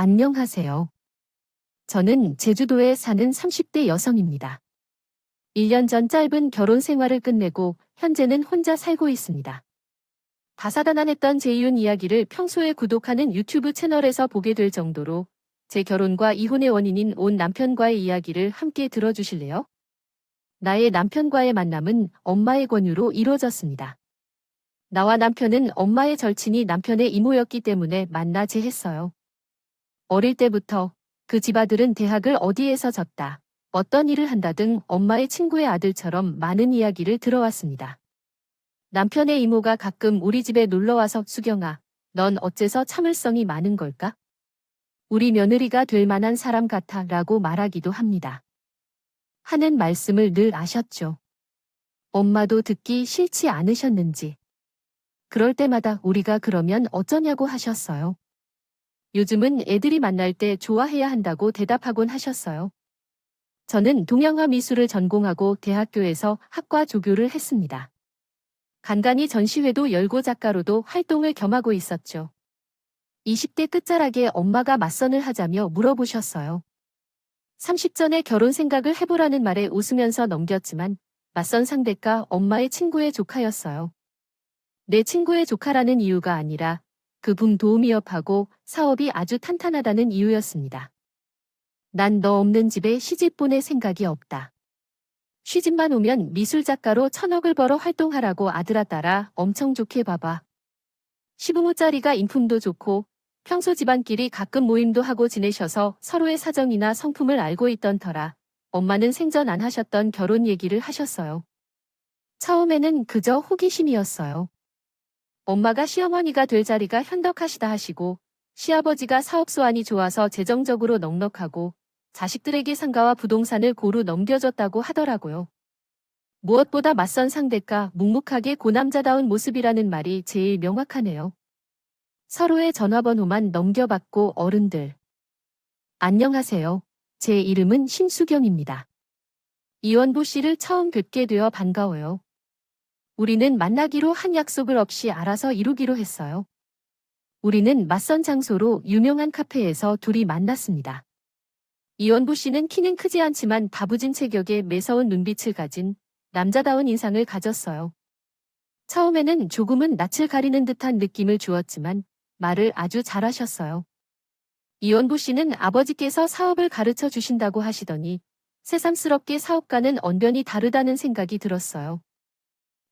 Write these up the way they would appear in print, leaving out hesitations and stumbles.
안녕하세요. 저는 제주도에 사는 30대 여성입니다. 1년 전 짧은 결혼 생활을 끝내고 현재는 혼자 살고 있습니다. 다사다난했던 제 이혼 이야기를 평소에 구독하는 유튜브 채널에서 보게 될 정도로 제 결혼과 이혼의 원인인 온 남편과의 이야기를 함께 들어주실래요? 나의 남편과의 만남은 엄마의 권유로 이루어졌습니다. 나와 남편은 엄마의 절친이 남편의 이모였기 때문에 만나 재했어요. 어릴 때부터 그 집 아들은 대학을 어디에서 졌다, 어떤 일을 한다 등 엄마의 친구의 아들처럼 많은 이야기를 들어왔습니다. 남편의 이모가 가끔 우리 집에 놀러와서 수경아, 넌 어째서 참을성이 많은 걸까? 우리 며느리가 될 만한 사람 같아 라고 말하기도 합니다. 하는 말씀을 늘 아셨죠. 엄마도 듣기 싫지 않으셨는지. 그럴 때마다 우리가 그러면 어쩌냐고 하셨어요. 요즘은 애들이 만날 때 좋아해야 한다고 대답하곤 하셨어요. 저는 동양화 미술을 전공하고 대학교에서 학과 조교를 했습니다. 간간히 전시회도 열고 작가로도 활동을 겸하고 있었죠. 20대 끝자락에 엄마가 맞선을 하자며 물어보셨어요. 30전에 결혼 생각을 해보라는 말에 웃으면서 넘겼지만 맞선 상대가 엄마의 친구의 조카였어요. 내 친구의 조카라는 이유가 아니라 그분 도우미업하고 사업이 아주 탄탄하다는 이유였습니다. 난 너 없는 집에 시집 보낼 생각이 없다. 시집만 오면 미술작가로 1,000억을 벌어 활동하라고 아들아 딸아 엄청 좋게 봐봐. 시부모짜리가 인품도 좋고 평소 집안끼리 가끔 모임도 하고 지내셔서 서로의 사정이나 성품을 알고 있던 터라 엄마는 생전 안 하셨던 결혼 얘기를 하셨어요. 처음에는 그저 호기심이었어요. 엄마가 시어머니가 될 자리가 현덕하시다 하시고 시아버지가 사업소안이 좋아서 재정적으로 넉넉하고 자식들에게 상가와 부동산을 고루 넘겨줬다고 하더라고요. 무엇보다 맞선 상대가 묵묵하게 고남자다운 모습이라는 말이 제일 명확하네요. 서로의 전화번호만 넘겨받고 어른들. 안녕하세요. 제 이름은 신수경입니다. 이원보 씨를 처음 뵙게 되어 반가워요. 우리는 만나기로 한 약속을 없이 알아서 이루기로 했어요. 우리는 맞선 장소로 유명한 카페에서 둘이 만났습니다. 이원보 씨는 키는 크지 않지만 다부진 체격에 매서운 눈빛을 가진 남자다운 인상을 가졌어요. 처음에는 조금은 낯을 가리는 듯한 느낌을 주었지만 말을 아주 잘하셨어요. 이원보 씨는 아버지께서 사업을 가르쳐 주신다고 하시더니 새삼스럽게 사업과는 언변이 다르다는 생각이 들었어요.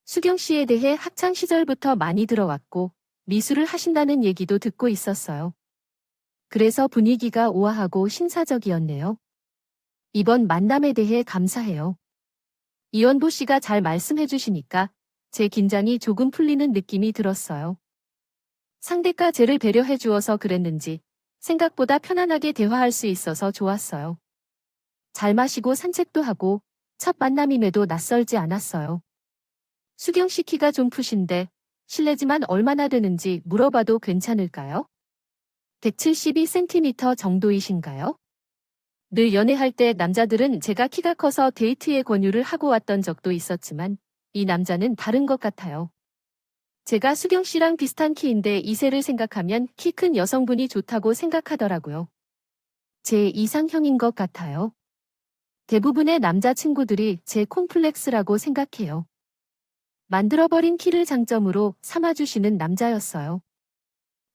수경 씨에 대해 학창 시절부터 많이 들어왔고 미술을 하신다는 얘기도 듣고 있었어요. 그래서 분위기가 우아하고 신사적이었네요. 이번 만남에 대해 감사해요. 이원보 씨가 잘 말씀해 주시니까 제 긴장이 조금 풀리는 느낌이 들었어요. 상대가 쟤를 배려해 주어서 그랬는지 생각보다 편안하게 대화할 수 있어서 좋았어요. 잘 마시고 산책도 하고 첫 만남임에도 낯설지 않았어요. 수경 씨 키가 좀 크신데 실례지만 얼마나 되는지 물어봐도 괜찮을까요? 172cm 정도이신가요? 늘 연애할 때 남자들은 제가 키가 커서 데이트의 권유를 하고 왔던 적도 있었지만 이 남자는 다른 것 같아요. 제가 수경 씨랑 비슷한 키인데 이세를 생각하면 키 큰 여성분이 좋다고 생각하더라고요. 제 이상형인 것 같아요. 대부분의 남자친구들이 제 콤플렉스라고 생각해요. 만들어버린 키를 장점으로 삼아주시는 남자였어요.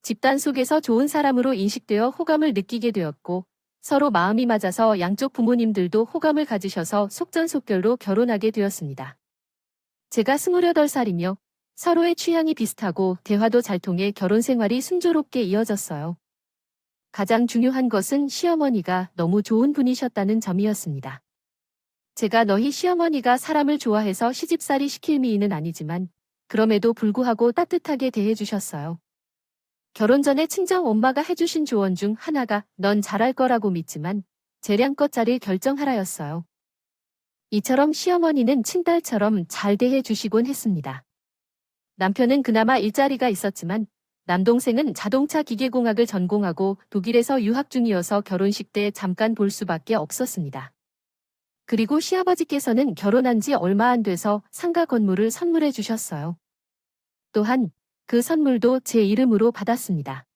집단 속에서 좋은 사람으로 인식되어 호감을 느끼게 되었고 서로 마음이 맞아서 양쪽 부모님들도 호감을 가지셔서 속전속결로 결혼하게 되었습니다. 제가 28살이며 서로의 취향이 비슷하고 대화도 잘 통해 결혼 생활이 순조롭게 이어졌어요. 가장 중요한 것은 시어머니가 너무 좋은 분이셨다는 점이었습니다. 제가 너희 시어머니가 사람을 좋아해서 시집살이 시킬 미인은 아니지만 그럼에도 불구하고 따뜻하게 대해주셨어요. 결혼 전에 친정 엄마가 해주신 조언 중 하나가 넌 잘할 거라고 믿지만 재량껏 자릴 결정하라였어요. 이처럼 시어머니는 친딸처럼 잘 대해주시곤 했습니다. 남편은 그나마 일자리가 있었지만 남동생은 자동차 기계공학을 전공하고 독일에서 유학 중이어서 결혼식 때 잠깐 볼 수밖에 없었습니다. 그리고 시아버지께서는 결혼한 지 얼마 안 돼서 상가 건물을 선물해 주셨어요. 또한 그 선물도 제 이름으로 받았습니다.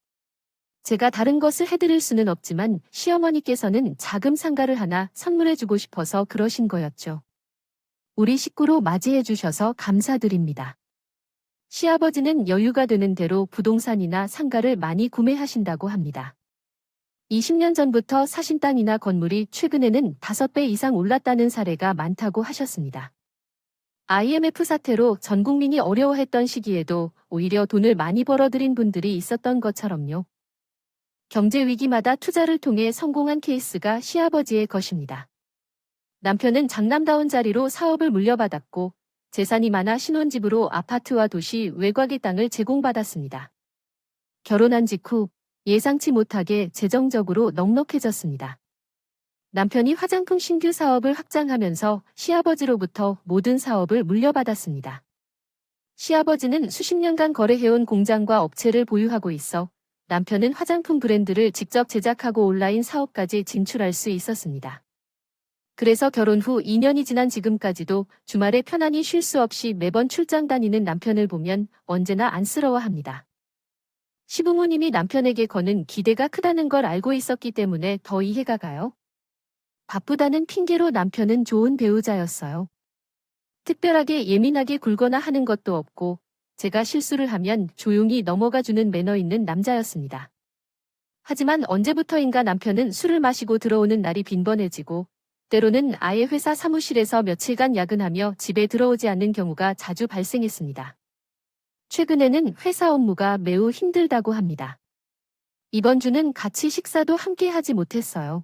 제가 다른 것을 해드릴 수는 없지만 시어머니께서는 자금 상가를 하나 선물해주고 싶어서 그러신 거였죠. 우리 식구로 맞이해 주셔서 감사드립니다. 시아버지는 여유가 되는 대로 부동산이나 상가를 많이 구매하신다고 합니다. 20년 전부터 사신 땅이나 건물이 최근에는 5배 이상 올랐다는 사례가 많다고 하셨습니다. IMF 사태로 전 국민이 어려워했던 시기에도 오히려 돈을 많이 벌어들인 분들이 있었던 것처럼요. 경제 위기마다 투자를 통해 성공한 케이스가 시아버지의 것입니다. 남편은 장남다운 자리로 사업을 물려받았고 재산이 많아 신혼집으로 아파트와 도시 외곽의 땅을 제공받았습니다. 결혼한 직후 예상치 못하게 재정적으로 넉넉해졌습니다. 남편이 화장품 신규 사업을 확장하면서 시아버지로부터 모든 사업을 물려받았습니다. 시아버지는 수십 년간 거래해온 공장과 업체를 보유하고 있어 남편은 화장품 브랜드를 직접 제작하고 온라인 사업까지 진출할 수 있었습니다. 그래서 결혼 후 2년이 지난 지금까지도 주말에 편안히 쉴 수 없이 매번 출장 다니는 남편을 보면 언제나 안쓰러워합니다. 시부모님이 남편에게 거는 기대가 크다는 걸 알고 있었기 때문에 더 이해가 가요. 바쁘다는 핑계로 남편은 좋은 배우자였어요. 특별하게 예민하게 굴거나 하는 것도 없고 제가 실수를 하면 조용히 넘어가주는 매너 있는 남자였습니다. 하지만 언제부터인가 남편은 술을 마시고 들어오는 날이 빈번해지고 때로는 아예 회사 사무실에서 며칠간 야근하며 집에 들어오지 않는 경우가 자주 발생했습니다. 최근에는 회사 업무가 매우 힘들다고 합니다. 이번 주는 같이 식사도 함께 하지 못했어요.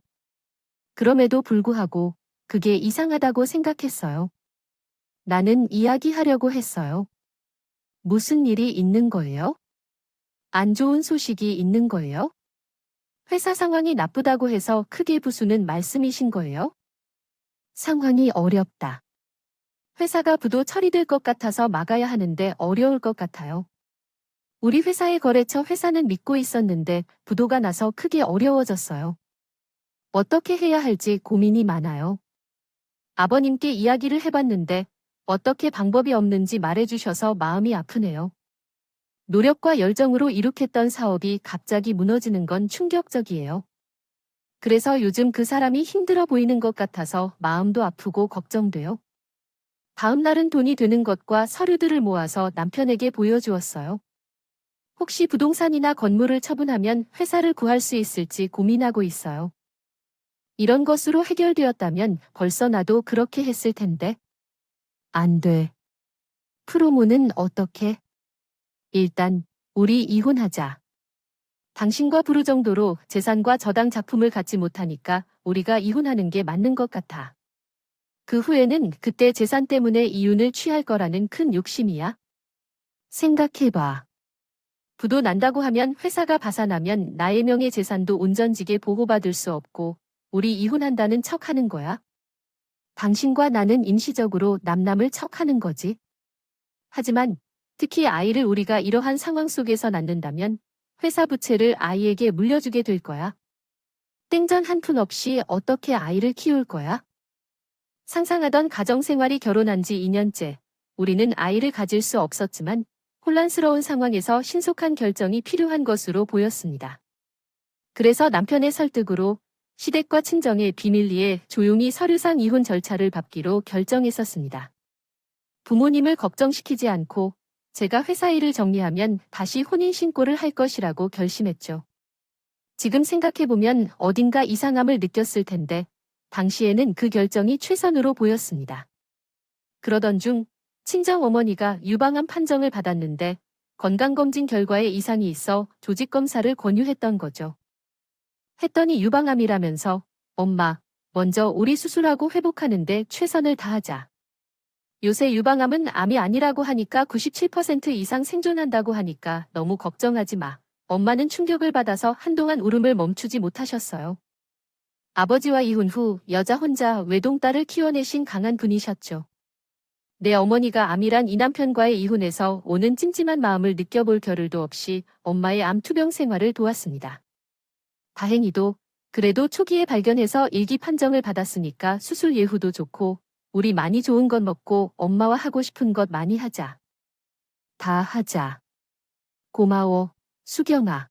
그럼에도 불구하고 그게 이상하다고 생각했어요. 나는 이야기하려고 했어요. 무슨 일이 있는 거예요? 안 좋은 소식이 있는 거예요? 회사 상황이 나쁘다고 해서 크게 부수는 말씀이신 거예요? 상황이 어렵다. 회사가 부도 처리될 것 같아서 막아야 하는데 어려울 것 같아요. 우리 회사의 거래처 회사는 믿고 있었는데 부도가 나서 크게 어려워졌어요. 어떻게 해야 할지 고민이 많아요. 아버님께 이야기를 해봤는데 어떻게 방법이 없는지 말해주셔서 마음이 아프네요. 노력과 열정으로 이룩했던 사업이 갑자기 무너지는 건 충격적이에요. 그래서 요즘 그 사람이 힘들어 보이는 것 같아서 마음도 아프고 걱정돼요. 다음 날은 돈이 되는 것과 서류들을 모아서 남편에게 보여주었어요. 혹시 부동산이나 건물을 처분하면 회사를 구할 수 있을지 고민하고 있어요. 이런 것으로 해결되었다면 벌써 나도 그렇게 했을 텐데. 안 돼. 프로모는 어떻게? 일단 우리 이혼하자. 당신과 부르 정도로 재산과 저당 작품을 갖지 못하니까 우리가 이혼하는 게 맞는 것 같아. 그 후에는 그때 재산 때문에 이윤을 취할 거라는 큰 욕심이야. 생각해봐. 부도 난다고 하면 회사가 파산하면 나의 명예 재산도 온전지게 보호받을 수 없고 우리 이혼한다는 척 하는 거야. 당신과 나는 임시적으로 남남을 척하는 거지. 하지만 특히 아이를 우리가 이러한 상황 속에서 낳는다면 회사 부채를 아이에게 물려주게 될 거야. 땡전 한 푼 없이 어떻게 아이를 키울 거야? 상상하던 가정생활이 결혼한 지 2년째. 우리는 아이를 가질 수 없었지만 혼란스러운 상황에서 신속한 결정이 필요한 것으로 보였습니다. 그래서 남편의 설득으로 시댁과 친정의 비밀리에 조용히 서류상 이혼 절차를 밟기로 결정했었습니다. 부모님을 걱정시키지 않고 제가 회사 일을 정리하면 다시 혼인신고를 할 것이라고 결심했죠. 지금 생각해보면 어딘가 이상함을 느꼈을 텐데 당시에는 그 결정이 최선으로 보였습니다. 그러던 중 친정어머니가 유방암 판정을 받았는데 건강검진 결과에 이상이 있어 조직검사를 권유했던 거죠. 했더니 유방암이라면서 엄마, 먼저 우리 수술하고 회복하는데 최선을 다하자. 요새 유방암은 암이 아니라고 하니까 97% 이상 생존한다고 하니까 너무 걱정하지 마. 엄마는 충격을 받아서 한동안 울음을 멈추지 못하셨어요. 아버지와 이혼 후 여자 혼자 외동딸을 키워내신 강한 분이셨죠. 내 어머니가 암이란 이 남편과의 이혼에서 오는 찜찜한 마음을 느껴볼 겨를도 없이 엄마의 암 투병 생활을 도왔습니다. 다행히도 그래도 초기에 발견해서 일기 판정을 받았으니까 수술 예후도 좋고 우리 많이 좋은 것 먹고 엄마와 하고 싶은 것 많이 하자. 다 하자. 고마워, 수경아.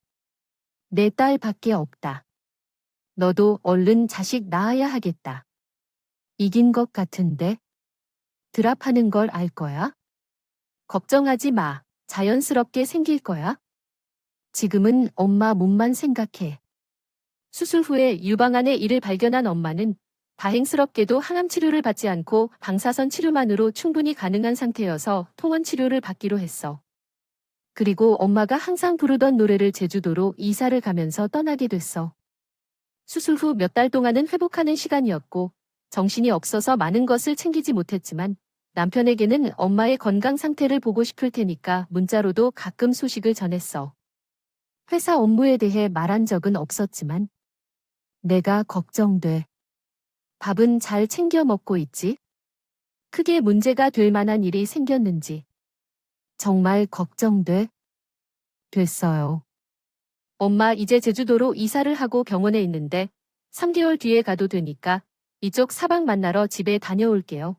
내 딸밖에 없다. 너도 얼른 자식 낳아야 하겠다. 이긴 것 같은데? 드랍하는 걸 알 거야? 걱정하지 마. 자연스럽게 생길 거야. 지금은 엄마 몸만 생각해. 수술 후에 유방암의 이를 발견한 엄마는 다행스럽게도 항암 치료를 받지 않고 방사선 치료만으로 충분히 가능한 상태여서 통원 치료를 받기로 했어. 그리고 엄마가 항상 부르던 노래를 제주도로 이사를 가면서 떠나게 됐어. 수술 후 몇 달 동안은 회복하는 시간이었고 정신이 없어서 많은 것을 챙기지 못했지만 남편에게는 엄마의 건강 상태를 보고 싶을 테니까 문자로도 가끔 소식을 전했어. 회사 업무에 대해 말한 적은 없었지만 내가 걱정돼. 밥은 잘 챙겨 먹고 있지? 크게 문제가 될 만한 일이 생겼는지. 정말 걱정돼. 됐어요. 엄마 이제 제주도로 이사를 하고 병원에 있는데 3개월 뒤에 가도 되니까 이쪽 사방 만나러 집에 다녀올게요.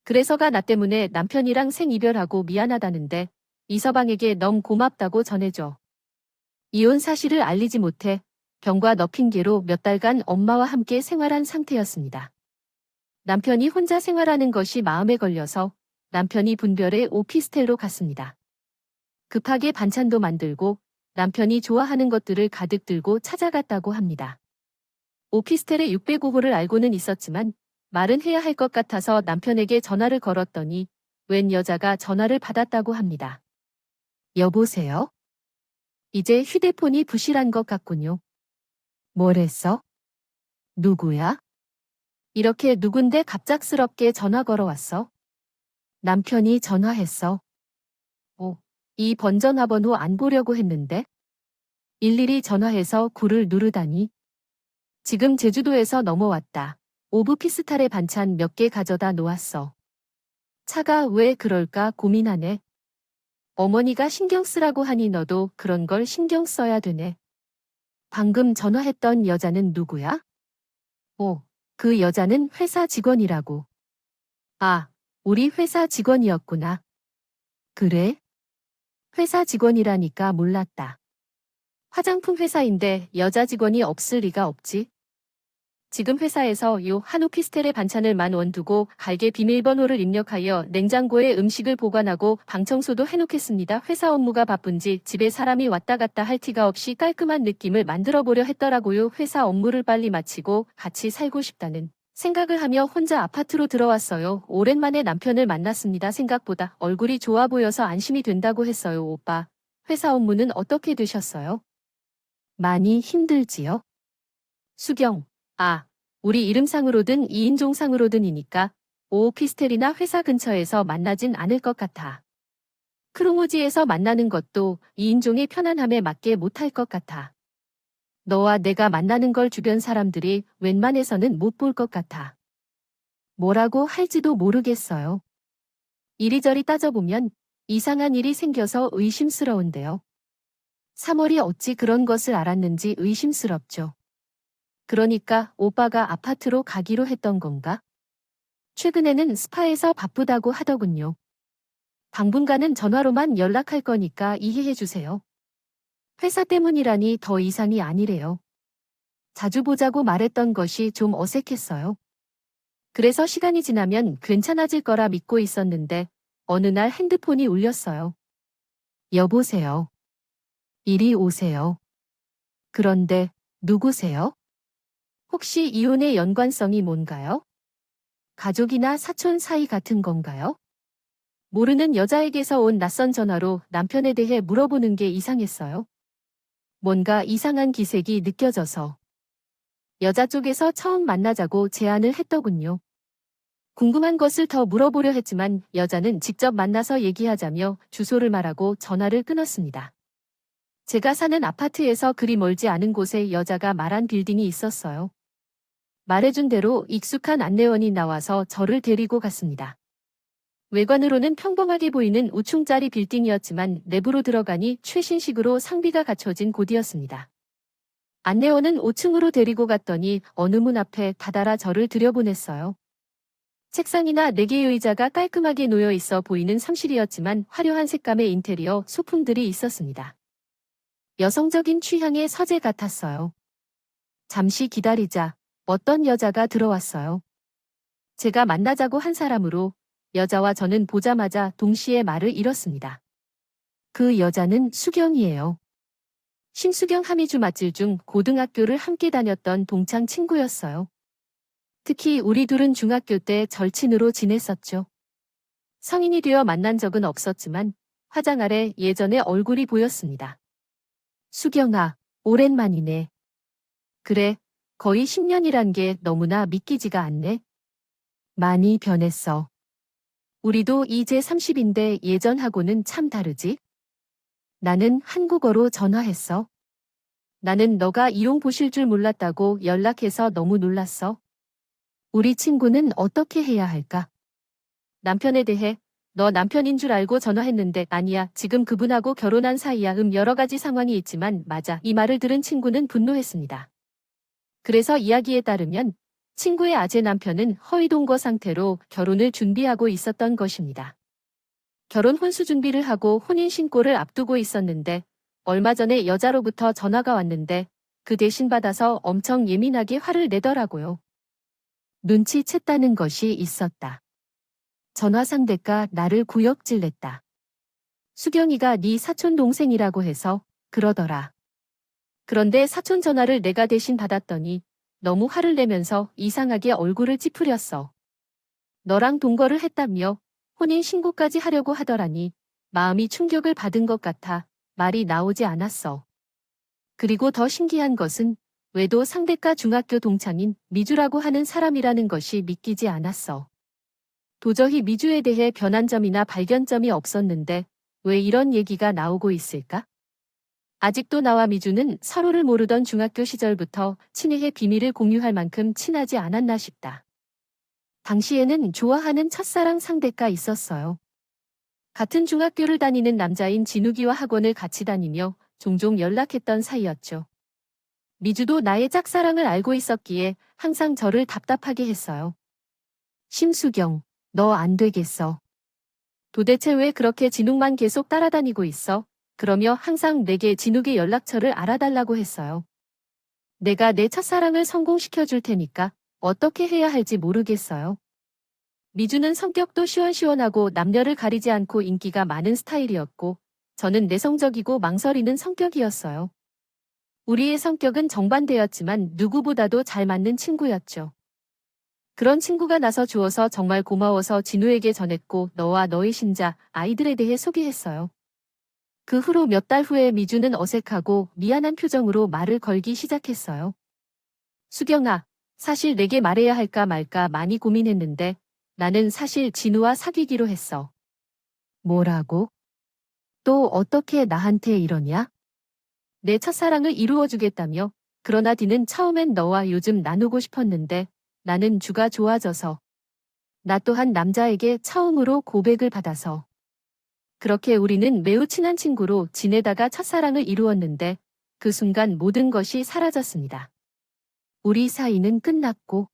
그래서가 나 때문에 남편이랑 생이별하고 미안하다는데 이서방에게 너무 고맙다고 전해줘. 이혼 사실을 알리지 못해 병과 너 핑계로 몇 달간 엄마와 함께 생활한 상태였습니다. 남편이 혼자 생활하는 것이 마음에 걸려서 남편이 분별해 오피스텔로 갔습니다. 급하게 반찬도 만들고 남편이 좋아하는 것들을 가득 들고 찾아갔다고 합니다. 오피스텔의 605호를 알고는 있었지만 말은 해야 할 것 같아서 남편에게 전화를 걸었더니 웬 여자가 전화를 받았다고 합니다. 여보세요? 이제 휴대폰이 부실한 것 같군요. 뭘 했어? 누구야? 이렇게 누군데 갑작스럽게 전화 걸어왔어? 남편이 전화했어. 오, 이 번전화번호 안 보려고 했는데? 일일이 전화해서 9를 누르다니. 지금 제주도에서 넘어왔다. 오브피스탈에 반찬 몇 개 가져다 놓았어. 차가 왜 그럴까 고민하네. 어머니가 신경 쓰라고 하니 너도 그런 걸 신경 써야 되네. 방금 전화했던 여자는 누구야? 오, 그 여자는 회사 직원이라고. 아, 우리 회사 직원이었구나. 그래? 회사 직원이라니까 몰랐다. 화장품 회사인데 여자 직원이 없을 리가 없지. 지금 회사에서 요 한 오피스텔에 반찬을 만 두고 갈게 비밀번호를 입력하여 냉장고에 음식을 보관하고 방 청소도 해놓겠습니다. 회사 업무가 바쁜지 집에 사람이 왔다 갔다 할 티가 없이 깔끔한 느낌을 만들어보려 했더라고요. 회사 업무를 빨리 마치고 같이 살고 싶다는 생각을 하며 혼자 아파트로 들어왔어요. 오랜만에 남편을 만났습니다. 생각보다 얼굴이 좋아 보여서 안심이 된다고 했어요. 오빠, 회사 업무는 어떻게 되셨어요? 많이 힘들지요? 수경, 아, 우리 이름상으로든 2인종상으로든이니까 오피스텔이나 회사 근처에서 만나진 않을 것 같아. 크로모지에서 만나는 것도 2인종의 편안함에 맞게 못할 것 같아. 너와 내가 만나는 걸 주변 사람들이 웬만해서는 못 볼 것 같아. 뭐라고 할지도 모르겠어요. 이리저리 따져보면 이상한 일이 생겨서 의심스러운데요. 3월이 어찌 그런 것을 알았는지 의심스럽죠. 그러니까 오빠가 아파트로 가기로 했던 건가? 최근에는 스파에서 바쁘다고 하더군요. 당분간은 전화로만 연락할 거니까 이해해 주세요. 회사 때문이라니 더 이상이 아니래요. 자주 보자고 말했던 것이 좀 어색했어요. 그래서 시간이 지나면 괜찮아질 거라 믿고 있었는데 어느 날 핸드폰이 울렸어요. 여보세요. 이리 오세요. 그런데 누구세요? 혹시 이혼의 연관성이 뭔가요? 가족이나 사촌 사이 같은 건가요? 모르는 여자에게서 온 낯선 전화로 남편에 대해 물어보는 게 이상했어요. 뭔가 이상한 기색이 느껴져서. 여자 쪽에서 처음 만나자고 제안을 했더군요. 궁금한 것을 더 물어보려 했지만 여자는 직접 만나서 얘기하자며 주소를 말하고 전화를 끊었습니다. 제가 사는 아파트에서 그리 멀지 않은 곳에 여자가 말한 빌딩이 있었어요. 말해준 대로 익숙한 안내원이 나와서 저를 데리고 갔습니다. 외관으로는 평범하게 보이는 5층짜리 빌딩이었지만 내부로 들어가니 최신식으로 상비가 갖춰진 곳이었습니다. 안내원은 5층으로 데리고 갔더니 어느 문 앞에 다다라 저를 들여보냈어요. 책상이나 4개의 의자가 깔끔하게 놓여 있어 보이는 상실이었지만 화려한 색감의 인테리어 소품들이 있었습니다. 여성적인 취향의 서재 같았어요. 잠시 기다리자 어떤 여자가 들어왔어요. 제가 만나자고 한 사람으로 여자와 저는 보자마자 동시에 말을 잃었습니다. 그 여자는 수경이에요. 심수경 하미주 맛질 중 고등학교를 함께 다녔던 동창 친구였어요. 특히 우리 둘은 중학교 때 절친으로 지냈었죠. 성인이 되어 만난 적은 없었지만 화장 아래 예전의 얼굴이 보였습니다. 수경아, 오랜만이네. 그래, 거의 10년이란 게 너무나 믿기지가 않네. 많이 변했어. 우리도 이제 30인데 예전하고는 참 다르지? 나는 한국어로 전화했어. 나는 너가 이용 보실 줄 몰랐다고 연락해서 너무 놀랐어. 우리 친구는 어떻게 해야 할까? 남편에 대해 너 남편인 줄 알고 전화했는데 아니야. 지금 그분하고 결혼한 사이야. 여러 가지 상황이 있지만 맞아. 이 말을 들은 친구는 분노했습니다. 그래서 이야기에 따르면 친구의 아재 남편은 허위동거 상태로 결혼을 준비하고 있었던 것입니다. 결혼 혼수 준비를 하고 혼인신고를 앞두고 있었는데 얼마 전에 여자로부터 전화가 왔는데 그 대신 받아서 엄청 예민하게 화를 내더라고요. 눈치챘다는 것이 있었다. 전화 상대가 나를 구역질냈다. 수경이가 네 사촌 동생이라고 해서 그러더라. 그런데 사촌 전화를 내가 대신 받았더니 너무 화를 내면서 이상하게 얼굴을 찌푸렸어. 너랑 동거를 했다며 혼인 신고까지 하려고 하더라니 마음이 충격을 받은 것 같아 말이 나오지 않았어. 그리고 더 신기한 것은 외도 상대가 중학교 동창인 미주라고 하는 사람이라는 것이 믿기지 않았어. 도저히 미주에 대해 변한 점이나 발견점이 없었는데 왜 이런 얘기가 나오고 있을까? 아직도 나와 미주는 서로를 모르던 중학교 시절부터 친애의 비밀을 공유할 만큼 친하지 않았나 싶다. 당시에는 좋아하는 첫사랑 상대가 있었어요. 같은 중학교를 다니는 남자인 진욱이와 학원을 같이 다니며 종종 연락했던 사이였죠. 미주도 나의 짝사랑을 알고 있었기에 항상 저를 답답하게 했어요. 심수경, 너 안 되겠어. 도대체 왜 그렇게 진욱만 계속 따라다니고 있어? 그러며 항상 내게 진욱의 연락처를 알아달라고 했어요. 내가 내 첫사랑을 성공시켜 줄 테니까 어떻게 해야 할지 모르겠어요. 미주는 성격도 시원시원하고 남녀를 가리지 않고 인기가 많은 스타일이었고 저는 내성적이고 망설이는 성격이었어요. 우리의 성격은 정반대였지만 누구보다도 잘 맞는 친구였죠. 그런 친구가 나서 주어서 정말 고마워서 진우에게 전했고 너와 너의 신자, 아이들에 대해 소개했어요. 그 후로 몇 달 후에 미주는 어색하고 미안한 표정으로 말을 걸기 시작했어요. 수경아, 사실 내게 말해야 할까 말까 많이 고민했는데 나는 사실 진우와 사귀기로 했어. 뭐라고? 또 어떻게 나한테 이러냐? 내 첫사랑을 이루어주겠다며 그러나 뒤는 처음엔 너와 요즘 나누고 싶었는데 나는 주가 좋아져서 나 또한 남자에게 처음으로 고백을 받아서 그렇게 우리는 매우 친한 친구로 지내다가 첫사랑을 이루었는데 그 순간 모든 것이 사라졌습니다. 우리 사이는 끝났고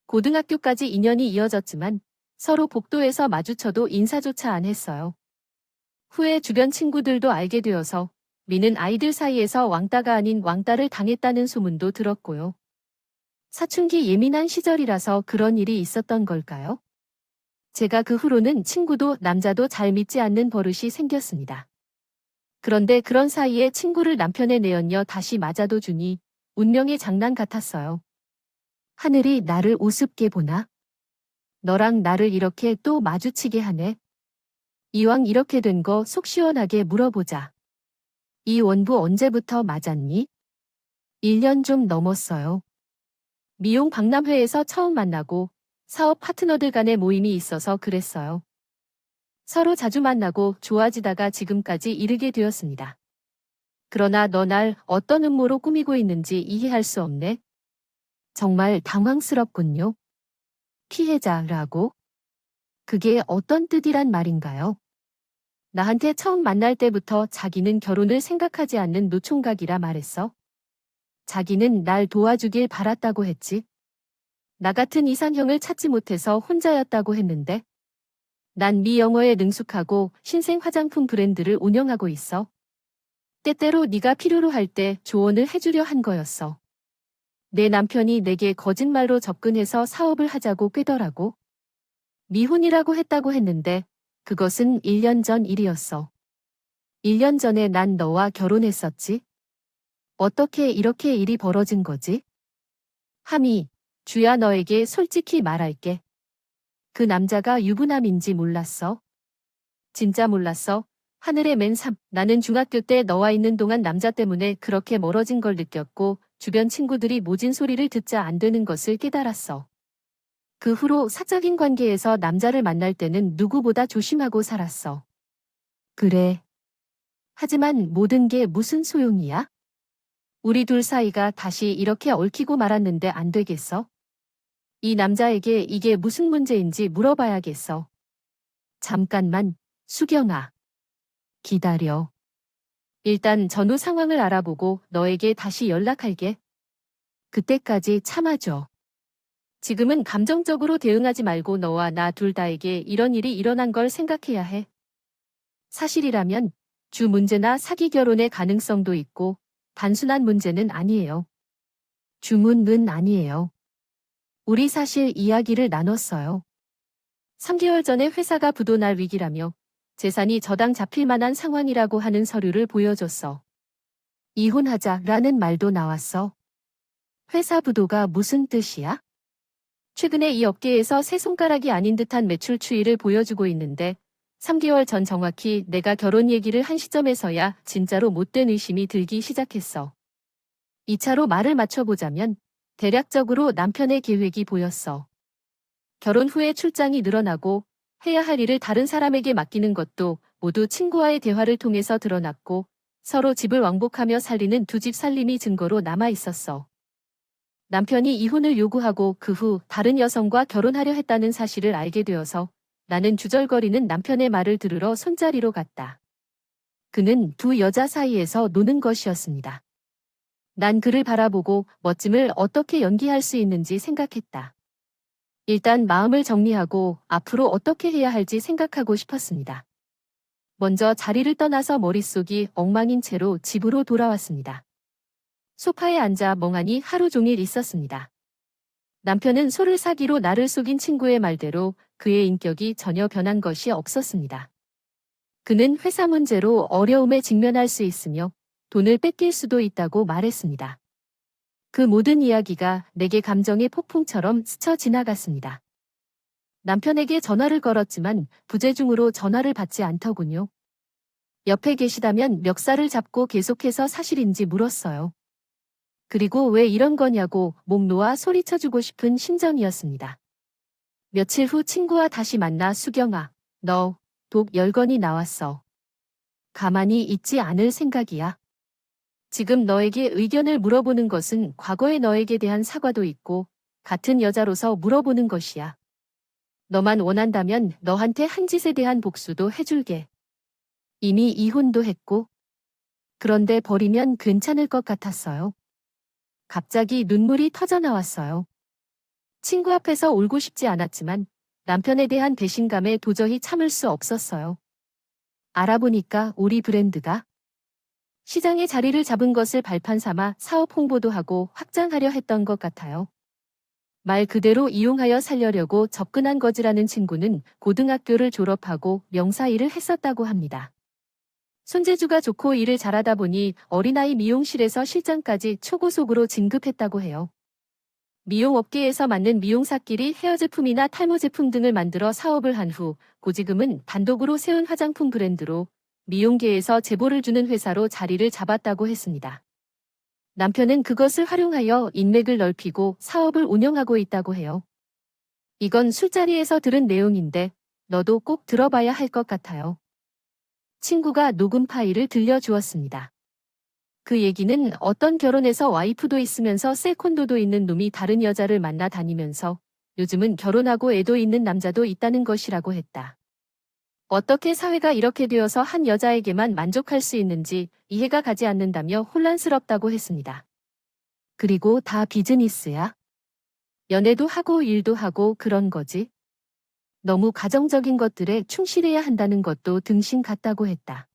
고등학교까지 인연이 이어졌지만 서로 복도에서 마주쳐도 인사조차 안 했어요. 후에 주변 친구들도 알게 되어서 미는 아이들 사이에서 왕따가 아닌 왕따를 당했다는 소문도 들었고요. 사춘기 예민한 시절이라서 그런 일이 있었던 걸까요? 제가 그 후로는 친구도 남자도 잘 믿지 않는 버릇이 생겼습니다. 그런데 그런 사이에 친구를 남편에 내연녀 다시 맞아도 주니 운명의 장난 같았어요. 하늘이 나를 우습게 보나? 너랑 나를 이렇게 또 마주치게 하네. 이왕 이렇게 된 거 속 시원하게 물어보자. 이 원부 언제부터 맞았니? 1년 좀 넘었어요. 미용 박람회에서 처음 만나고 사업 파트너들 간의 모임이 있어서 그랬어요. 서로 자주 만나고 좋아지다가 지금까지 이르게 되었습니다. 그러나 너 날 어떤 음모로 꾸미고 있는지 이해할 수 없네. 정말 당황스럽군요. 피해자라고? 그게 어떤 뜻이란 말인가요? 나한테 처음 만날 때부터 자기는 결혼을 생각하지 않는 노총각이라 말했어. 자기는 날 도와주길 바랐다고 했지. 나 같은 이상형을 찾지 못해서 혼자였다고 했는데. 난 미 영어에 능숙하고 신생 화장품 브랜드를 운영하고 있어. 때때로 네가 필요로 할 때 조언을 해주려 한 거였어. 내 남편이 내게 거짓말로 접근해서 사업을 하자고 꾀더라고. 미혼이라고 했다고 했는데 그것은 1년 전 일이었어. 1년 전에 난 너와 결혼했었지. 어떻게 이렇게 일이 벌어진 거지? 하미, 주야 너에게 솔직히 말할게. 그 남자가 유부남인지 몰랐어. 진짜 몰랐어. 하늘의 맨 나는 중학교 때 너와 있는 동안 남자 때문에 그렇게 멀어진 걸 느꼈고 주변 친구들이 모진 소리를 듣자 안 되는 것을 깨달았어. 그 후로 사적인 관계에서 남자를 만날 때는 누구보다 조심하고 살았어. 그래. 하지만 모든 게 무슨 소용이야? 우리 둘 사이가 다시 이렇게 얽히고 말았는데 안 되겠어? 이 남자에게 이게 무슨 문제인지 물어봐야겠어. 잠깐만, 수경아. 기다려. 일단 전후 상황을 알아보고 너에게 다시 연락할게. 그때까지 참아줘. 지금은 감정적으로 대응하지 말고 너와 나 둘 다에게 이런 일이 일어난 걸 생각해야 해. 사실이라면 주 문제나 사기 결혼의 가능성도 있고 단순한 문제는 아니에요. 주문은 아니에요. 우리 사실 이야기를 나눴어요. 3개월 전에 회사가 부도날 위기라며 재산이 저당 잡힐 만한 상황이라고 하는 서류를 보여줬어. 이혼하자라는 말도 나왔어. 회사 부도가 무슨 뜻이야? 최근에 이 업계에서 새 손가락이 아닌 듯한 매출 추이를 보여주고 있는데 3개월 전 정확히 내가 결혼 얘기를 한 시점에서야 진짜로 못된 의심이 들기 시작했어. 2차로 말을 맞춰보자면 대략적으로 남편의 계획이 보였어. 결혼 후에 출장이 늘어나고 해야 할 일을 다른 사람에게 맡기는 것도 모두 친구와의 대화를 통해서 드러났고 서로 집을 왕복하며 살리는 두 집 살림이 증거로 남아 있었어. 남편이 이혼을 요구하고 그 후 다른 여성과 결혼하려 했다는 사실을 알게 되어서 나는 주절거리는 남편의 말을 들으러 손자리로 갔다. 그는 두 여자 사이에서 노는 것이었습니다. 난 그를 바라보고 멋짐을 어떻게 연기할 수 있는지 생각했다. 일단 마음을 정리하고 앞으로 어떻게 해야 할지 생각하고 싶었습니다. 먼저 자리를 떠나서 머릿속이 엉망인 채로 집으로 돌아왔습니다. 소파에 앉아 멍하니 하루 종일 있었습니다. 남편은 소를 사기로 나를 속인 친구의 말대로 그의 인격이 전혀 변한 것이 없었습니다. 그는 회사 문제로 어려움에 직면할 수 있으며 돈을 뺏길 수도 있다고 말했습니다. 그 모든 이야기가 내게 감정의 폭풍처럼 스쳐 지나갔습니다. 남편에게 전화를 걸었지만 부재중으로 전화를 받지 않더군요. 옆에 계시다면 멱살을 잡고 계속해서 사실인지 물었어요. 그리고 왜 이런 거냐고 목 놓아 소리쳐주고 싶은 심정이었습니다. 며칠 후 친구와 다시 만나 수경아, 너 독 10건이 나왔어. 가만히 있지 않을 생각이야. 지금 너에게 의견을 물어보는 것은 과거의 너에게 대한 사과도 있고 같은 여자로서 물어보는 것이야. 너만 원한다면 너한테 한 짓에 대한 복수도 해줄게. 이미 이혼도 했고. 그런데 버리면 괜찮을 것 같았어요. 갑자기 눈물이 터져 나왔어요. 친구 앞에서 울고 싶지 않았지만 남편에 대한 배신감에 도저히 참을 수 없었어요. 알아보니까 우리 브랜드가 시장에 자리를 잡은 것을 발판 삼아 사업 홍보도 하고 확장하려 했던 것 같아요. 말 그대로 이용하여 살려려고 접근한 거지라는 친구는 고등학교를 졸업하고 명사 일을 했었다고 합니다. 손재주가 좋고 일을 잘하다 보니 어린아이 미용실에서 실장까지 초고속으로 진급했다고 해요. 미용업계에서 맞는 미용사끼리 헤어 제품이나 탈모 제품 등을 만들어 사업을 한 후 고지금은 단독으로 세운 화장품 브랜드로 미용계에서 제보를 주는 회사로 자리를 잡았다고 했습니다. 남편은 그것을 활용하여 인맥을 넓히고 사업을 운영하고 있다고 해요. 이건 술자리에서 들은 내용인데 너도 꼭 들어봐야 할 것 같아요. 친구가 녹음 파일을 들려주었습니다. 그 얘기는 어떤 결혼해서 와이프도 있으면서 세컨도도 있는 놈이 다른 여자를 만나 다니면서 요즘은 결혼하고 애도 있는 남자도 있다는 것이라고 했다. 어떻게 사회가 이렇게 되어서 한 여자에게만 만족할 수 있는지 이해가 가지 않는다며 혼란스럽다고 했습니다. 그리고 다 비즈니스야? 연애도 하고 일도 하고 그런 거지? 너무 가정적인 것들에 충실해야 한다는 것도 등신 같다고 했다.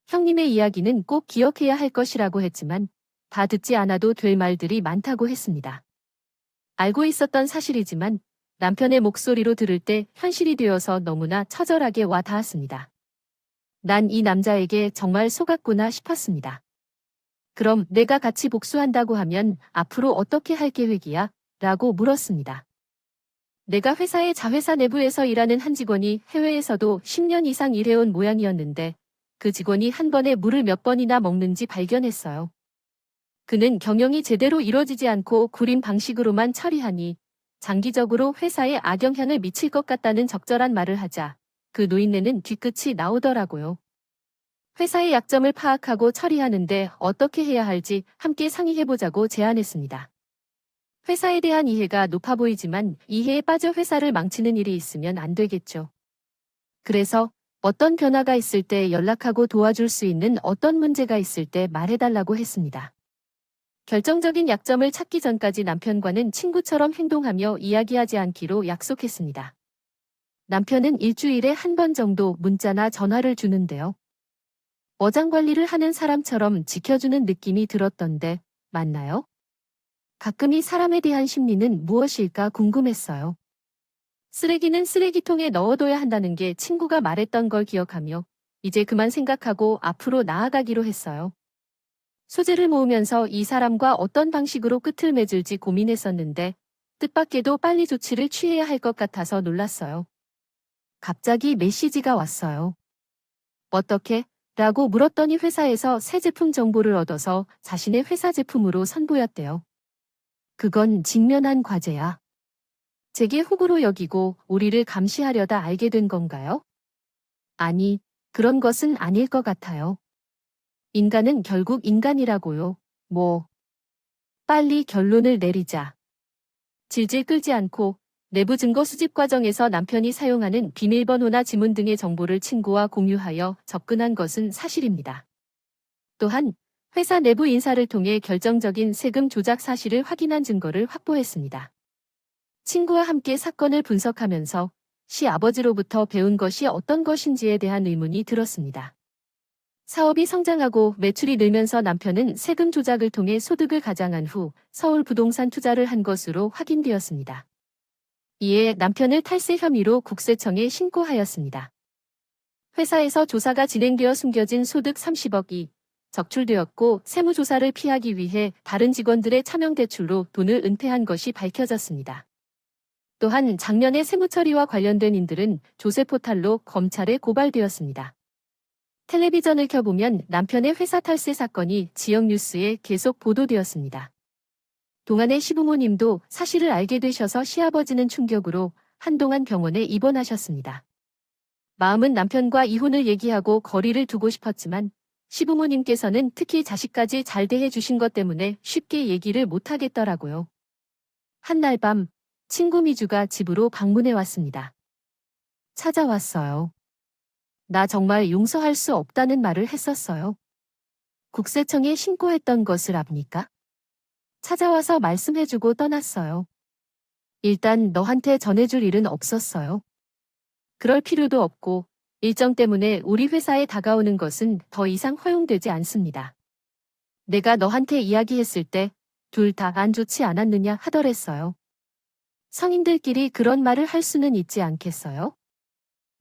형님의 이야기는 꼭 기억해야 할 것이라고 했지만 다 듣지 않아도 될 말들이 많다고 했습니다. 알고 있었던 사실이지만 남편의 목소리로 들을 때 현실이 되어서 너무나 처절하게 와 닿았습니다. 난 이 남자에게 정말 속았구나 싶었습니다. 그럼 내가 같이 복수한다고 하면 앞으로 어떻게 할 계획이야? 라고 물었습니다. 내가 회사의 자회사 내부에서 일하는 한 직원이 해외에서도 10년 이상 일해온 모양이었는데 그 직원이 한 번에 물을 몇 번이나 먹는지 발견했어요. 그는 경영이 제대로 이루어지지 않고 구린 방식으로만 처리하니 장기적으로 회사에 악영향을 미칠 것 같다는 적절한 말을 하자 그 노인네는 뒤끝이 나오더라고요. 회사의 약점을 파악하고 처리하는데 어떻게 해야 할지 함께 상의해보자고 제안했습니다. 회사에 대한 이해가 높아 보이지만 이해에 빠져 회사를 망치는 일이 있으면 안 되겠죠. 그래서 어떤 변화가 있을 때 연락하고 도와줄 수 있는 어떤 문제가 있을 때 말해달라고 했습니다. 결정적인 약점을 찾기 전까지 남편과는 친구처럼 행동하며 이야기하지 않기로 약속했습니다. 남편은 일주일에 한 번 정도 문자나 전화를 주는데요. 어장관리를 하는 사람처럼 지켜주는 느낌이 들었던데 맞나요? 가끔 이 사람에 대한 심리는 무엇일까 궁금했어요. 쓰레기는 쓰레기통에 넣어둬야 한다는 게 친구가 말했던 걸 기억하며 이제 그만 생각하고 앞으로 나아가기로 했어요. 소재를 모으면서 이 사람과 어떤 방식으로 끝을 맺을지 고민했었는데 뜻밖에도 빨리 조치를 취해야 할 것 같아서 놀랐어요. 갑자기 메시지가 왔어요. 어떻게? 라고 물었더니 회사에서 새 제품 정보를 얻어서 자신의 회사 제품으로 선보였대요. 그건 직면한 과제야. 제게 호구로 여기고 우리를 감시하려다 알게 된 건가요? 아니, 그런 것은 아닐 것 같아요. 인간은 결국 인간이라고요. 빨리 결론을 내리자. 질질 끌지 않고 내부 증거 수집 과정에서 남편이 사용하는 비밀번호나 지문 등의 정보를 친구와 공유하여 접근한 것은 사실입니다. 또한 회사 내부 인사를 통해 결정적인 세금 조작 사실을 확인한 증거를 확보했습니다. 친구와 함께 사건을 분석하면서 시아버지로부터 배운 것이 어떤 것인지에 대한 의문이 들었습니다. 사업이 성장하고 매출이 늘면서 남편은 세금 조작을 통해 소득을 가장한 후 서울 부동산 투자를 한 것으로 확인되었습니다. 이에 남편을 탈세 혐의로 국세청에 신고하였습니다. 회사에서 조사가 진행되어 숨겨진 소득 30억이 적출되었고 세무조사를 피하기 위해 다른 직원들의 차명 대출로 돈을 은폐한 것이 밝혀졌습니다. 또한 작년에 세무처리와 관련된 인들은 조세 포탈로 검찰에 고발되었습니다. 텔레비전을 켜보면 남편의 회사 탈세 사건이 지역 뉴스에 계속 보도되었습니다. 동안의 시부모님도 사실을 알게 되셔서 시아버지는 충격으로 한동안 병원에 입원하셨습니다. 마음은 남편과 이혼을 얘기하고 거리를 두고 싶었지만 시부모님께서는 특히 자식까지 잘 대해주신 것 때문에 쉽게 얘기를 못하겠더라고요. 한날 밤 친구 미주가 집으로 방문해 왔습니다. 찾아왔어요. 나 정말 용서할 수 없다는 말을 했었어요. 국세청에 신고했던 것을 압니까? 찾아와서 말씀해주고 떠났어요. 일단 너한테 전해줄 일은 없었어요. 그럴 필요도 없고 일정 때문에 우리 회사에 다가오는 것은 더 이상 허용되지 않습니다. 내가 너한테 이야기했을 때 둘 다 안 좋지 않았느냐 하더랬어요. 성인들끼리 그런 말을 할 수는 있지 않겠어요?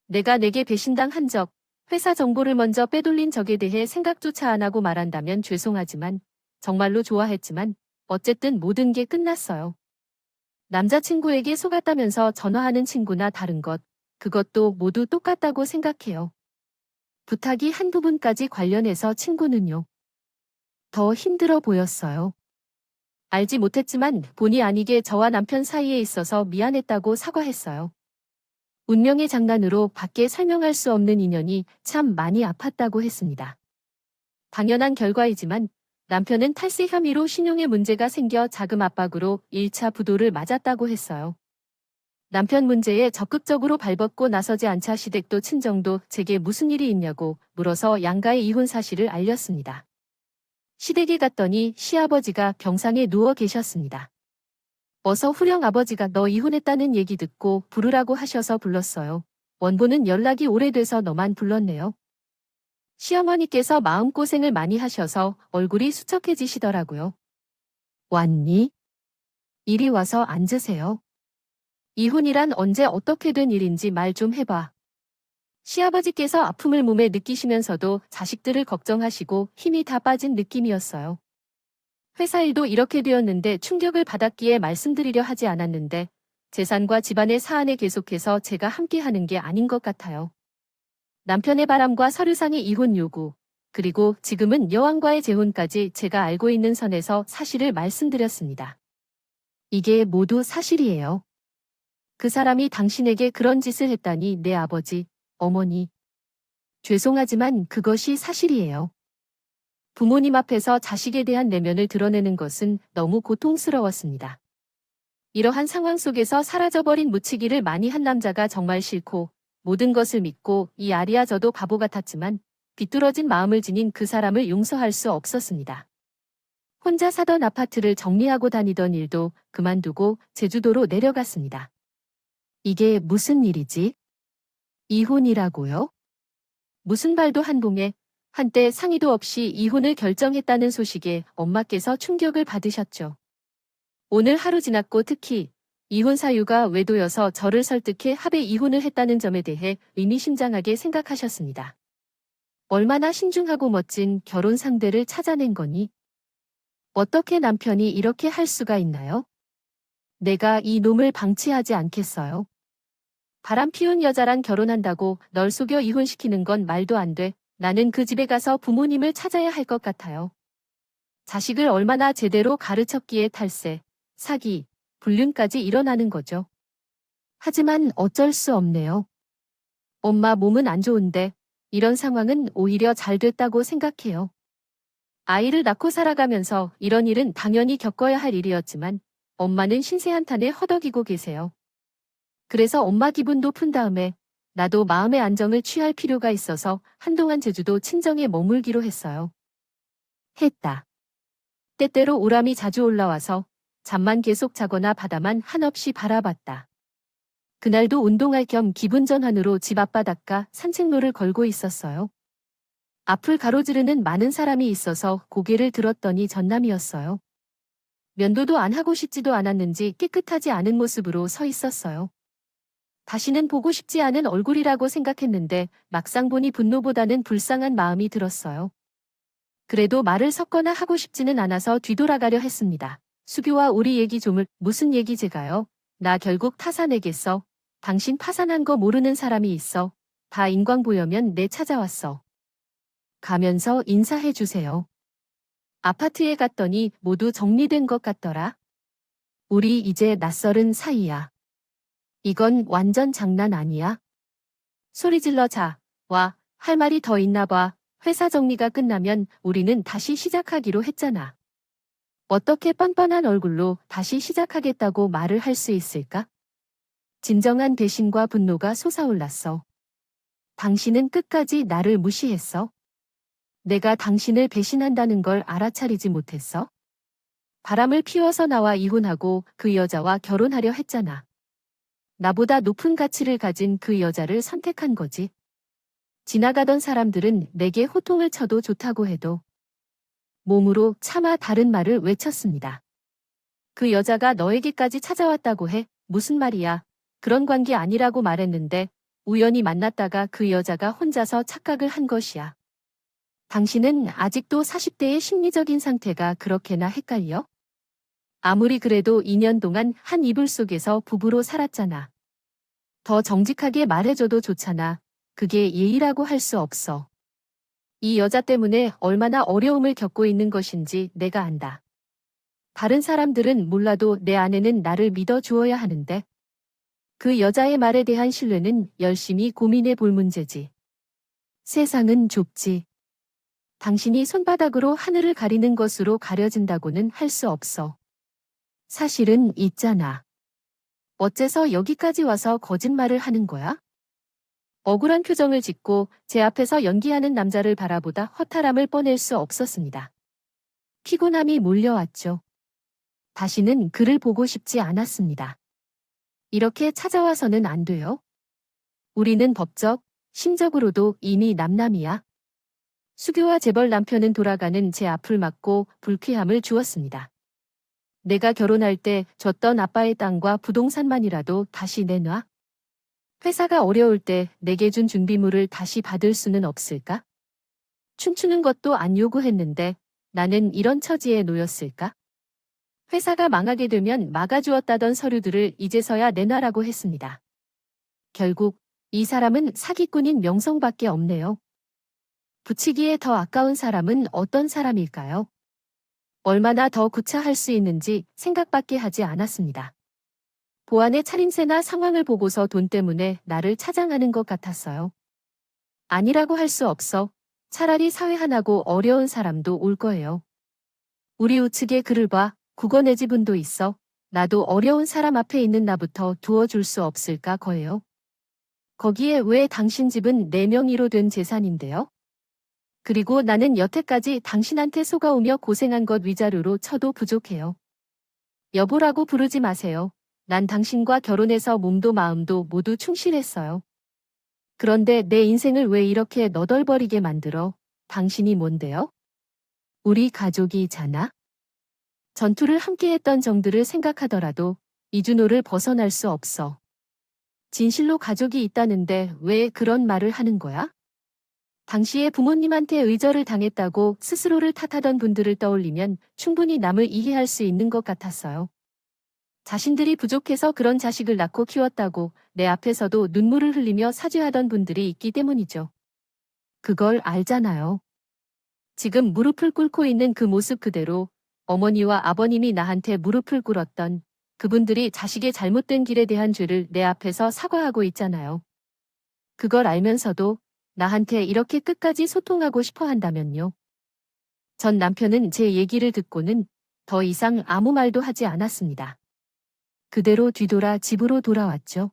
내가 내게 배신당한 적, 회사 정보를 먼저 빼돌린 적에 대해 생각조차 안 하고 말한다면 죄송하지만 정말로 좋아했지만 어쨌든 모든 게 끝났어요. 남자친구에게 속았다면서 전화하는 친구나 다른 것, 그것도 모두 똑같다고 생각해요. 부탁이 한 부분까지 관련해서 친구는요. 더 힘들어 보였어요. 알지 못했지만 본의 아니게 저와 남편 사이에 있어서 미안했다고 사과했어요. 운명의 장난으로 밖에 설명할 수 없는 인연이 참 많이 아팠다고 했습니다. 당연한 결과이지만 남편은 탈세 혐의로 신용에 문제가 생겨 자금 압박으로 1차 부도를 맞았다고 했어요. 남편 문제에 적극적으로 발벗고 나서지 않자 시댁도 친정도 제게 무슨 일이 있냐고 물어서 양가의 이혼 사실을 알렸습니다. 시댁에 갔더니 시아버지가 병상에 누워 계셨습니다. 어서 후령 아버지가 너 이혼했다는 얘기 듣고 부르라고 하셔서 불렀어요. 원고는 연락이 오래돼서 너만 불렀네요. 시어머니께서 마음고생을 많이 하셔서 얼굴이 수척해지시더라고요. 왔니? 이리 와서 앉으세요. 이혼이란 언제 어떻게 된 일인지 말 좀 해봐. 시아버지께서 아픔을 몸에 느끼시면서도 자식들을 걱정하시고 힘이 다 빠진 느낌이었어요. 회사 일도 이렇게 되었는데 충격을 받았기에 말씀드리려 하지 않았는데 재산과 집안의 사안에 계속해서 제가 함께하는 게 아닌 것 같아요. 남편의 바람과 서류상의 이혼 요구, 그리고 지금은 여왕과의 재혼까지 제가 알고 있는 선에서 사실을 말씀드렸습니다. 이게 모두 사실이에요. 그 사람이 당신에게 그런 짓을 했다니 내 아버지, 어머니. 죄송하지만 그것이 사실이에요. 부모님 앞에서 자식에 대한 내면을 드러내는 것은 너무 고통스러웠습니다. 이러한 상황 속에서 사라져버린 묻히기를 많이 한 남자가 정말 싫고 모든 것을 믿고 이 아리아 저도 바보 같았지만 비뚤어진 마음을 지닌 그 사람을 용서할 수 없었습니다. 혼자 사던 아파트를 정리하고 다니던 일도 그만두고 제주도로 내려갔습니다. 이게 무슨 일이지? 이혼이라고요? 무슨 발도 한 봉에 한때 상의도 없이 이혼을 결정했다는 소식에 엄마께서 충격을 받으셨죠. 오늘 하루 지났고 특히 이혼 사유가 외도여서 저를 설득해 합의 이혼을 했다는 점에 대해 의미심장하게 생각하셨습니다. 얼마나 신중하고 멋진 결혼 상대를 찾아낸 거니? 어떻게 남편이 이렇게 할 수가 있나요? 내가 이 놈을 방치하지 않겠어요. 바람 피운 여자랑 결혼한다고 널 속여 이혼시키는 건 말도 안 돼. 나는 그 집에 가서 부모님을 찾아야 할 것 같아요. 자식을 얼마나 제대로 가르쳤기에 탈세, 사기, 불륜까지 일어나는 거죠. 하지만 어쩔 수 없네요. 엄마 몸은 안 좋은데 이런 상황은 오히려 잘 됐다고 생각해요. 아이를 낳고 살아가면서 이런 일은 당연히 겪어야 할 일이었지만 엄마는 신세한탄에 허덕이고 계세요. 그래서 엄마 기분도 푼 다음에 나도 마음의 안정을 취할 필요가 있어서 한동안 제주도 친정에 머물기로 했어요. 했다. 때때로 우람이 자주 올라와서 잠만 계속 자거나 바다만 한없이 바라봤다. 그날도 운동할 겸 기분 전환으로 집 앞바닷가 산책로를 걸고 있었어요. 앞을 가로지르는 많은 사람이 있어서 고개를 들었더니 전남이었어요. 면도도 안 하고 싶지도 않았는지 깨끗하지 않은 모습으로 서 있었어요. 다시는 보고 싶지 않은 얼굴이라고 생각했는데 막상 보니 분노보다는 불쌍한 마음이 들었어요. 그래도 말을 섞거나 하고 싶지는 않아서 뒤돌아가려 했습니다. 수교와 우리 얘기 좀을 무슨 얘기 제가요? 나 결국 타산내겠어. 당신 파산한 거 모르는 사람이 있어. 다 인광 보여면 내 찾아왔어. 가면서 인사해 주세요. 아파트에 갔더니 모두 정리된 것 같더라. 우리 이제 낯설은 사이야. 이건 완전 장난 아니야? 소리 질러 자. 와, 할 말이 더 있나 봐. 회사 정리가 끝나면 우리는 다시 시작하기로 했잖아. 어떻게 뻔뻔한 얼굴로 다시 시작하겠다고 말을 할 수 있을까? 진정한 배신과 분노가 솟아올랐어. 당신은 끝까지 나를 무시했어. 내가 당신을 배신한다는 걸 알아차리지 못했어. 바람을 피워서 나와 이혼하고 그 여자와 결혼하려 했잖아. 나보다 높은 가치를 가진 그 여자를 선택한 거지. 지나가던 사람들은 내게 호통을 쳐도 좋다고 해도 몸으로 차마 다른 말을 외쳤습니다. 그 여자가 너에게까지 찾아왔다고 해. 무슨 말이야. 그런 관계 아니라고 말했는데 우연히 만났다가 그 여자가 혼자서 착각을 한 것이야. 당신은 아직도 40대의 심리적인 상태가 그렇게나 헷갈려? 아무리 그래도 2년 동안 한 이불 속에서 부부로 살았잖아. 더 정직하게 말해줘도 좋잖아. 그게 예의라고 할 수 없어. 이 여자 때문에 얼마나 어려움을 겪고 있는 것인지 내가 안다. 다른 사람들은 몰라도 내 아내는 나를 믿어주어야 하는데 그 여자의 말에 대한 신뢰는 열심히 고민해 볼 문제지. 세상은 좁지. 당신이 손바닥으로 하늘을 가리는 것으로 가려진다고는 할 수 없어. 사실은 있잖아. 어째서 여기까지 와서 거짓말을 하는 거야? 억울한 표정을 짓고 제 앞에서 연기하는 남자를 바라보다 허탈함을 뻐낼 수 없었습니다. 피곤함이 몰려왔죠. 다시는 그를 보고 싶지 않았습니다. 이렇게 찾아와서는 안 돼요. 우리는 법적, 심적으로도 이미 남남이야. 수교와 재벌 남편은 돌아가는 제 앞을 막고 불쾌함을 주었습니다. 내가 결혼할 때 줬던 아빠의 땅과 부동산만이라도 다시 내놔. 회사가 어려울 때 내게 준 준비물을 다시 받을 수는 없을까? 춤추는 것도 안 요구했는데 나는 이런 처지에 놓였을까? 회사가 망하게 되면 막아주었다던 서류들을 이제서야 내놔라고 했습니다. 결국 이 사람은 사기꾼인 명성밖에 없네요. 붙이기에 더 아까운 사람은 어떤 사람일까요? 얼마나 더 구차할 수 있는지 생각밖에 하지 않았습니다. 보안의 차림새나 상황을 보고서 돈 때문에 나를 차장하는 것 같았어요. 아니라고 할 수 없어. 차라리 사회 하나고 어려운 사람도 올 거예요. 우리 우측에 글을 봐. 국어 내 지분도 있어. 나도 어려운 사람 앞에 있는 나부터 두어줄 수 없을까 거예요. 거기에 왜 당신 집은 4명의로 된 재산인데요? 그리고 나는 여태까지 당신한테 속아오며 고생한 것 위자료로 쳐도 부족해요. 여보라고 부르지 마세요. 난 당신과 결혼해서 몸도 마음도 모두 충실했어요. 그런데 내 인생을 왜 이렇게 너덜버리게 만들어? 당신이 뭔데요? 우리 가족이잖아? 전투를 함께했던 정들을 생각하더라도 이준호를 벗어날 수 없어. 진실로 가족이 있다는데 왜 그런 말을 하는 거야? 당시에 부모님한테 의절을 당했다고 스스로를 탓하던 분들을 떠올리면 충분히 남을 이해할 수 있는 것 같았어요. 자신들이 부족해서 그런 자식을 낳고 키웠다고 내 앞에서도 눈물을 흘리며 사죄하던 분들이 있기 때문이죠. 그걸 알잖아요. 지금 무릎을 꿇고 있는 그 모습 그대로 어머니와 아버님이 나한테 무릎을 꿇었던 그분들이 자식의 잘못된 길에 대한 죄를 내 앞에서 사과하고 있잖아요. 그걸 알면서도 나한테 이렇게 끝까지 소통하고 싶어 한다면요. 전 남편은 제 얘기를 듣고는 더 이상 아무 말도 하지 않았습니다. 그대로 뒤돌아 집으로 돌아왔죠.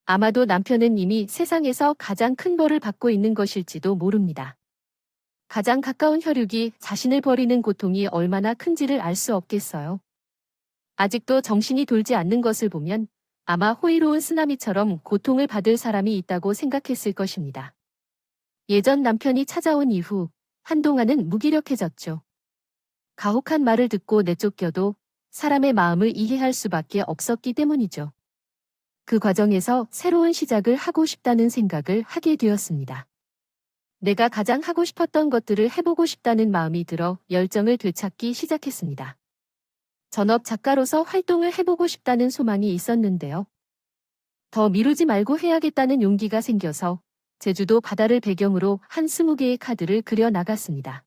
아마도 남편은 이미 세상에서 가장 큰 벌을 받고 있는 것일지도 모릅니다. 가장 가까운 혈육이 자신을 버리는 고통이 얼마나 큰지를 알 수 없겠어요. 아직도 정신이 돌지 않는 것을 보면 아마 호의로운 쓰나미처럼 고통을 받을 사람이 있다고 생각했을 것입니다. 예전 남편이 찾아온 이후 한동안은 무기력해졌죠. 가혹한 말을 듣고 내쫓겨도 사람의 마음을 이해할 수밖에 없었기 때문이죠. 그 과정에서 새로운 시작을 하고 싶다는 생각을 하게 되었습니다. 내가 가장 하고 싶었던 것들을 해보고 싶다는 마음이 들어 열정을 되찾기 시작했습니다. 전업 작가로서 활동을 해보고 싶다는 소망이 있었는데요. 더 미루지 말고 해야겠다는 용기가 생겨서 제주도 바다를 배경으로 한 20개의 카드를 그려 나갔습니다.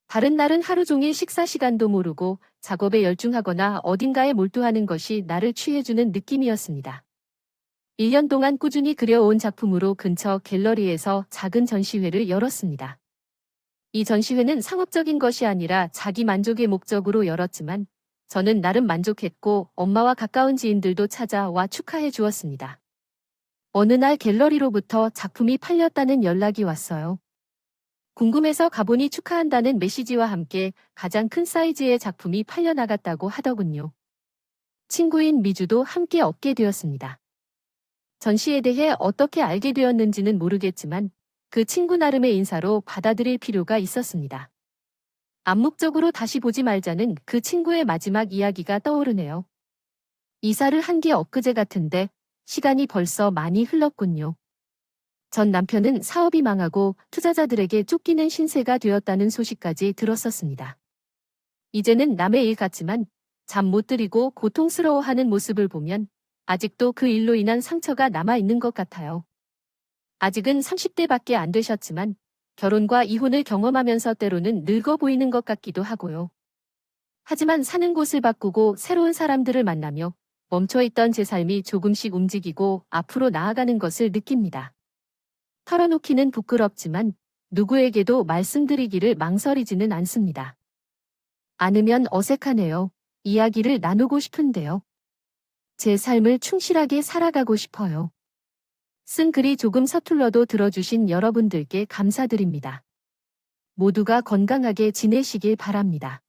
다른 날은 하루 종일 식사 시간도 모르고 작업에 열중하거나 어딘가에 몰두하는 것이 나를 취해주는 느낌이었습니다. 1년 동안 꾸준히 그려온 작품으로 근처 갤러리에서 작은 전시회를 열었습니다. 이 전시회는 상업적인 것이 아니라 자기 만족의 목적으로 열었지만 저는 나름 만족했고 엄마와 가까운 지인들도 찾아와 축하해 주었습니다. 어느 날 갤러리로부터 작품이 팔렸다는 연락이 왔어요. 궁금해서 가보니 축하한다는 메시지와 함께 가장 큰 사이즈의 작품이 팔려나갔다고 하더군요. 친구인 미주도 함께 얻게 되었습니다. 전시에 대해 어떻게 알게 되었는지는 모르겠지만 그 친구 나름의 인사로 받아들일 필요가 있었습니다. 암묵적으로 다시 보지 말자는 그 친구의 마지막 이야기가 떠오르네요. 이사를 한 게 엊그제 같은데 시간이 벌써 많이 흘렀군요. 전 남편은 사업이 망하고 투자자들에게 쫓기는 신세가 되었다는 소식까지 들었었습니다. 이제는 남의 일 같지만 잠 못 들이고 고통스러워하는 모습을 보면 아직도 그 일로 인한 상처가 남아있는 것 같아요. 아직은 30대밖에 안 되셨지만 결혼과 이혼을 경험하면서 때로는 늙어 보이는 것 같기도 하고요. 하지만 사는 곳을 바꾸고 새로운 사람들을 만나며 멈춰있던 제 삶이 조금씩 움직이고 앞으로 나아가는 것을 느낍니다. 털어놓기는 부끄럽지만 누구에게도 말씀드리기를 망설이지는 않습니다. 않으면 어색하네요. 이야기를 나누고 싶은데요. 제 삶을 충실하게 살아가고 싶어요. 쓴 글이 조금 서툴러도 들어주신 여러분들께 감사드립니다. 모두가 건강하게 지내시길 바랍니다.